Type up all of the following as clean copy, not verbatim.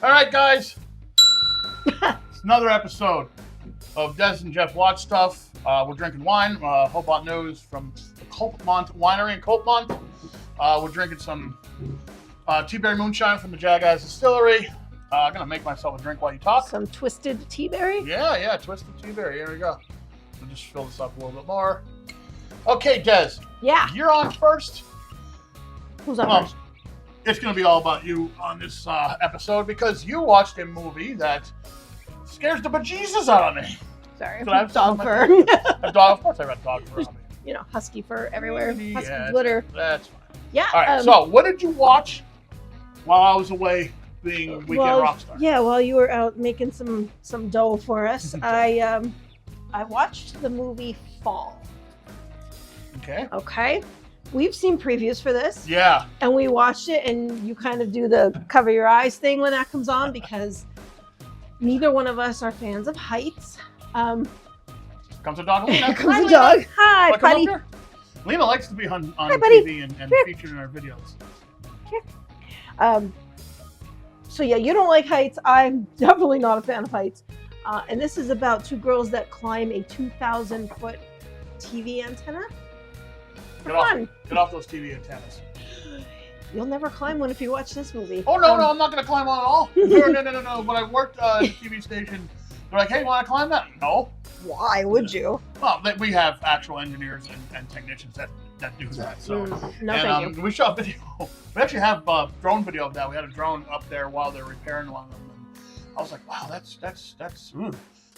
All right, guys. It's another episode of Des and Jeff Watch Stuff. We're drinking wine. Hobart News from the Coltmont Winery in Coltmont. We're drinking some Tea-Berry Moonshine from the Jackass Distillery. I'm going to make myself a drink while you talk. Some twisted Tea-Berry? Yeah, twisted Tea-Berry. Here we go. We'll just fill this up a little bit more. Okay, Des. Yeah. You're on first. Who's on first? It's going to be all about you on this episode because you watched a movie that scares the bejesus out of me. Sorry, So I have dog fur. A dog, of course I got dog fur on me. You know, husky fur everywhere. Yeah, Husky glitter. That's fine. Yeah. All right, so what did you watch while I was away being weekend rockstar? Yeah, while you were out making some dough for us, I watched the movie Fall. Okay. We've seen previews for this. Yeah. And we watched it, and you kind of do the cover your eyes thing when that comes on because neither one of us are fans of heights. Comes a dog. Here comes a dog. Hi, buddy. Lena likes to be on Hi, buddy. TV and featured in our videos. So yeah, you don't like heights. I'm definitely not a fan of heights. And this is about two girls that climb a 2,000-foot TV antenna. Get off those TV antennas. You'll never climb one if you watch this movie. Oh, no, I'm not going to climb one at all. No. When I worked at a TV station, they're like, hey, you want to climb that? No. Why would you? Well, we have actual engineers and technicians that do that. So, thank you. We shot video. We actually have drone video of that. We had a drone up there while they're repairing one of them. And I was like, wow, that's.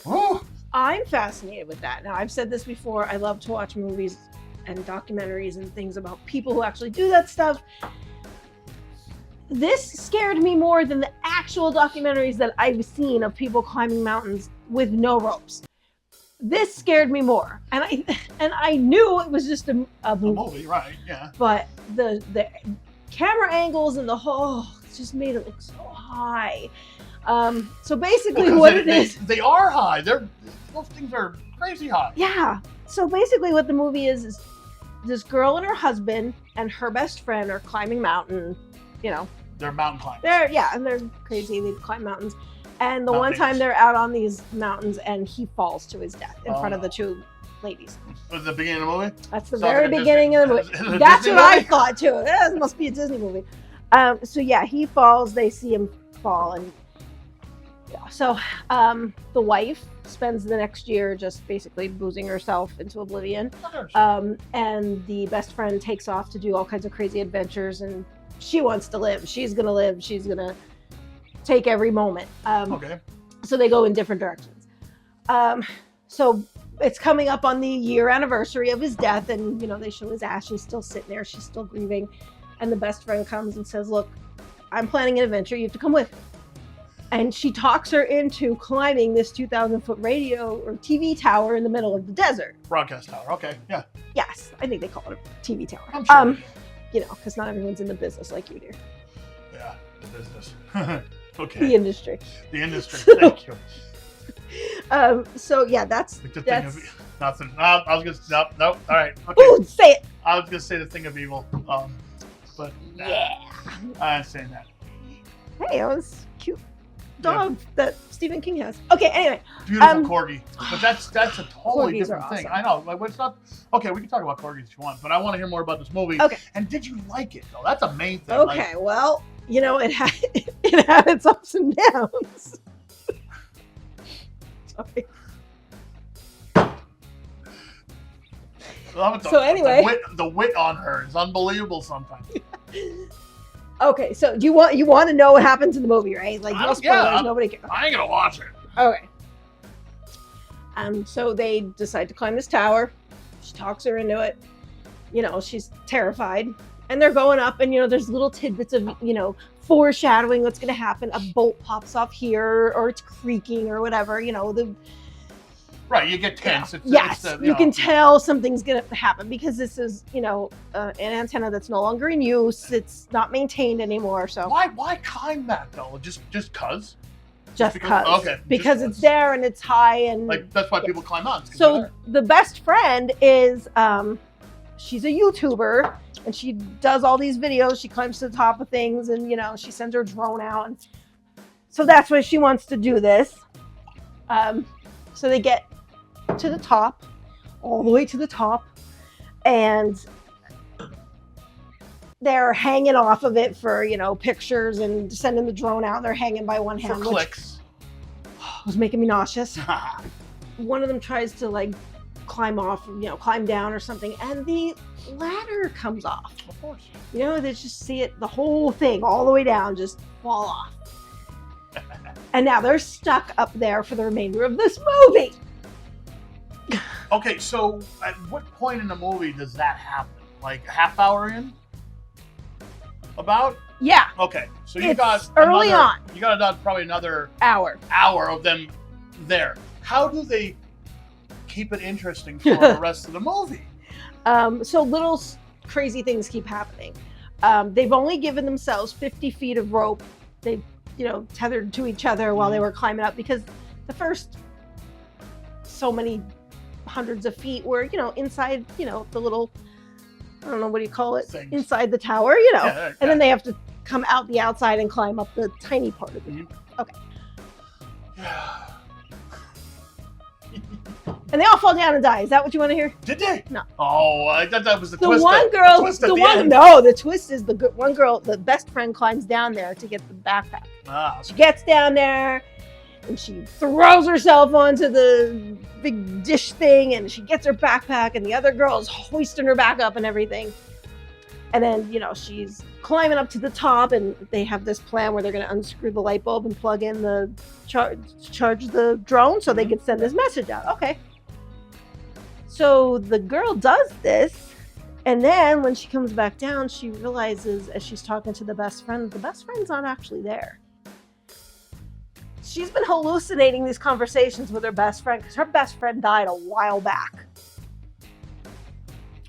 Ooh. I'm fascinated with that. Now, I've said this before. I love to watch movies and documentaries and things about people who actually do that stuff. This scared me more than the actual documentaries that I've seen of people climbing mountains with no ropes. This scared me more, and I knew it was just a movie, right? Yeah. But the camera angles and the whole just made it look so high. So basically, they are high. Those things are crazy high. Yeah. So basically, what the movie is this girl and her husband and her best friend are climbing mountain. You know, they're mountain climbers. They're crazy. They climb mountains. And the one time they're out on these mountains and he falls to his death in front of the two ladies. Was the beginning of the movie? That's the very beginning of the movie. That's what I thought too. It must be a Disney movie. So yeah, he falls. They see him fall, and yeah. So the wife spends the next year just basically boozing herself into oblivion. And the best friend takes off to do all kinds of crazy adventures, and she wants to live. She's gonna live. She's gonna take every moment. So they go in different directions. So it's coming up on the year anniversary of his death, and they show his ashes still sitting there. She's still grieving, and the best friend comes and says, "Look, I'm planning an adventure. You have to come with me." And she talks her into climbing this 2,000-foot radio or TV tower in the middle of the desert. Broadcast tower. Okay. Yeah. Yes, I think they call it a TV tower. I'm sure. Because not everyone's in the business like you do. Yeah, the business. Okay. The industry. The industry. Thank you. So yeah, that's nothing. I was gonna no. All right. Okay. Ooh, say it. I was gonna say the thing of evil. But yeah, I ain't saying that. Hey, that was cute dog that Stephen King has. Okay, anyway. Beautiful corgi, but that's a totally different awesome. thing. I know. Like, it's not. Okay, we can talk about corgis if you want, but I want to hear more about this movie. Okay. And did you like it though? That's the main thing. Okay. Well, it had its ups and downs. Sorry. So anyway, the wit on her is unbelievable sometimes. Okay, so you want to know what happens in the movie, right? Like, no spoilers, nobody cares. I ain't gonna watch it. Okay. So they decide to climb this tower. She talks her into it. She's terrified, and they're going up, and there's little tidbits of foreshadowing what's gonna happen. A bolt pops off here, or it's creaking, or whatever. Right, you get tense. You can tell something's going to happen because this is, an antenna that's no longer in use. It's not maintained anymore. So why climb that though? Just cause? Just because. Okay. Because it's there and it's high and that's why people climb mountains. So the best friend is she's a YouTuber and she does all these videos. She climbs to the top of things and she sends her drone out and So that's why she wants to do this. So they get to the top, all the way to the top, and they're hanging off of it for, pictures and sending the drone out. They're hanging by one hand. For clicks. Which was making me nauseous. One of them tries to climb off, climb down or something, and the ladder comes off. Of course. They just see it, the whole thing, all the way down, just fall off. And now they're stuck up there for the remainder of this movie. Okay, so at what point in the movie does that happen? Like a half hour in? About? Yeah. Okay, so you It's got early on. You got probably another hour of them there. How do they keep it interesting for the rest of the movie? So little crazy things keep happening. They've only given themselves 50 feet of rope. They, tethered to each other while they were climbing up, because the first so many hundreds of feet were, inside, the little, I don't know, what do you call it? Things. Inside the tower, Yeah, and then they have to come out the outside and climb up the tiny part of it. Mm-hmm. Okay. And they all fall down and die. Is that what you want to hear? Did they? No. Oh, I thought that was the The twist. one girl, the twist at the the one, end. no, the twist is one girl, the best friend, climbs down there to get the backpack. She gets down there and she throws herself onto the big dish thing, and she gets her backpack, and the other girl is hoisting her back up and everything. And then, she's climbing up to the top, and they have this plan where they're going to unscrew the light bulb and plug in the charge the drone so they can send this message out. Okay. So the girl does this, and then when she comes back down, she realizes, as she's talking to the best friend's not actually there. She's been hallucinating these conversations with her best friend because her best friend died a while back.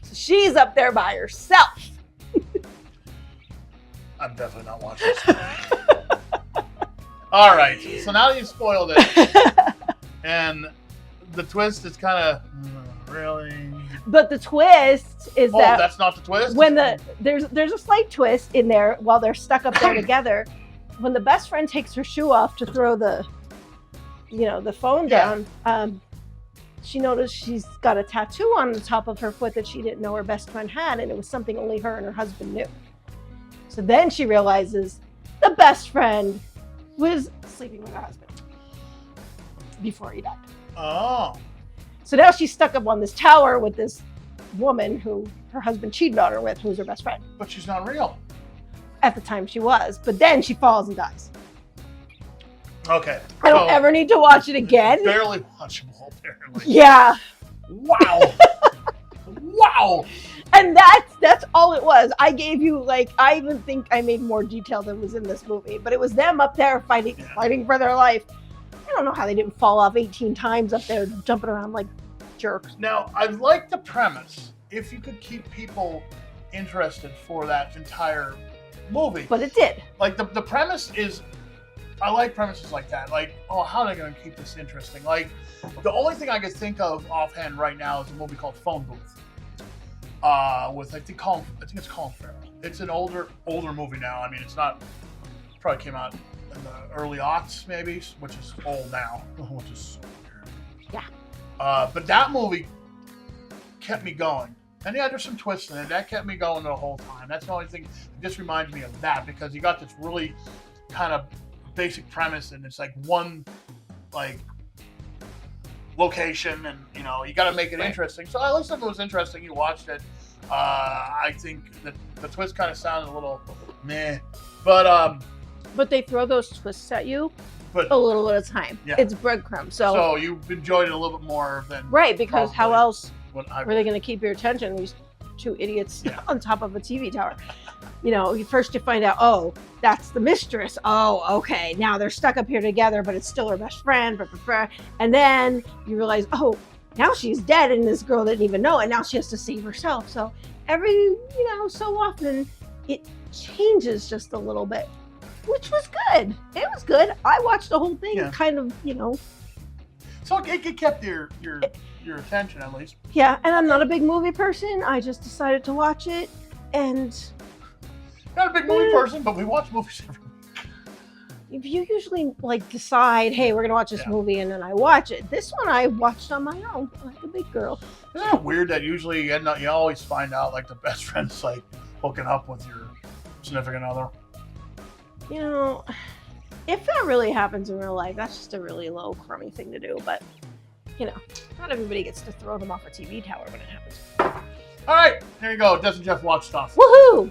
So she's up there by herself. I'm definitely not watching this. All right, so now that you've spoiled it, and the twist is kind of really. But the twist is that that's not the twist. When there's a slight twist in there while they're stuck up there together. When the best friend takes her shoe off to throw the phone down, she noticed she's got a tattoo on the top of her foot that she didn't know her best friend had, and it was something only her and her husband knew. So then she realizes the best friend was sleeping with her husband before he died. Oh. So now she's stuck up on this tower with this woman who her husband cheated on her with, who's her best friend. But she's not real. At the time she was, but then she falls and dies. Okay. I don't ever need to watch it again. Barely watchable, apparently. Yeah. Wow. Wow. And that's all it was. I gave you I even think I made more detail than was in this movie, but it was them up there fighting for their life. I don't know how they didn't fall off 18 times up there jumping around like jerks. Now, I like the premise. If you could keep people interested for that entire movie. But it did. Like the premise is, I like premises like that. Like, oh, how are they going to keep this interesting? Like, the only thing I could think of offhand right now is a movie called Phone Booth. With I think it's Colin Farrell. It's an older movie now. I mean, it's not. Probably came out in the early aughts, maybe, which is old now, which is so weird. Yeah. But that movie kept me going. And yeah, there's some twists in it. That kept me going the whole time. That's the only thing. This reminds me of that because you got this really kind of basic premise, and it's like one location, and you got to make it interesting. So at least if it was interesting, you watched it. I think that the twist kind of sounded a little meh, but they throw those twists at you but a little at a time. Yeah. It's breadcrumbs. So you enjoyed it a little bit more than right, because how else were they going to keep your attention? These two idiots on top of a TV tower. First you find out, oh, that's the mistress. Oh, okay. Now they're stuck up here together, but it's still her best friend. Blah, blah, blah. And then you realize, oh, now she's dead, and this girl didn't even know, and now she has to save herself. So every, so often it changes just a little bit, which was good. It was good. I watched the whole thing, kind of, So it kept your attention at least. Yeah, and I'm not a big movie person. I just decided to watch it, and not a big movie person, but we watch movies every week. you usually like decide, hey, we're gonna watch this movie, and then I watch it. This one I watched on my own, like a big girl. Isn't it weird that usually you always find out like the best friend's like hooking up with your significant other? You know, if that really happens in real life, that's just a really low, crummy thing to do. But you know, not everybody gets to throw them off a TV tower when it happens. All right, there you go. Des and Jeff watch stuff. Woohoo!